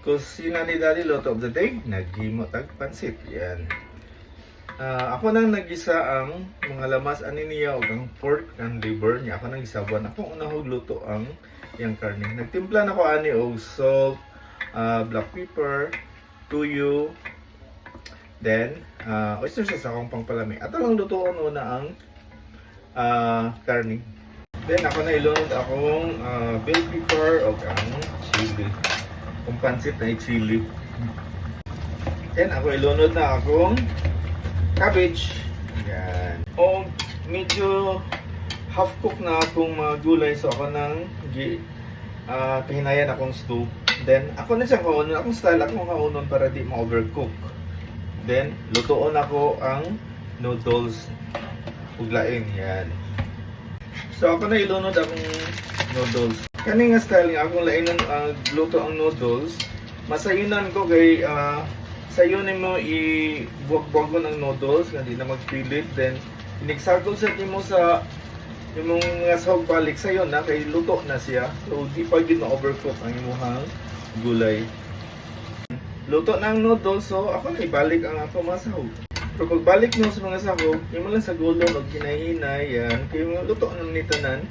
Kusina ni Daddy, Luto of the Day, naghimo tag pansit. Yan. Ako nang nagisa ang mga lamas ani niya o ang pork and liver niya. Ako nang gisabuan. Ako unahog luto ang yang karne. Nagtimpla na ko ani og salt, black pepper, tuyo, then oyster sauce akong pangpalami. Ato lang lutoon una ang karne. Then ako na ilunod akong bell pepper o ang chili. Kung pansit na chili. Then ako ilunod na akong cabbage. Yan. O medyo half cook na akong mga gulay. So ako nang pahinayan akong stew. Then ako na siyang kaunon. Akong style akong kaunon para di ma-overcook. Then lutoon ako ang noodles. Uglain. Yan. So ako na ilunod akong noodles. Kani nga style nga akong lainon luto ang noodles. Masayunan ko kay sayunin mo i-buwag-buwag mo ng noodles nga di na magpilit. Then inigsagol sa mo sa imong mga sahog balik sayon na kay luto na siya. So di pa gid ma-overcook ang imong gulay. Luto na ang noodles, so ako na ibalik ang ako mga sahog. Pero pagbalik mo sa mga sahog, yung lang sa gulong o kinahinay yan, kaya yung luto ng nitanan,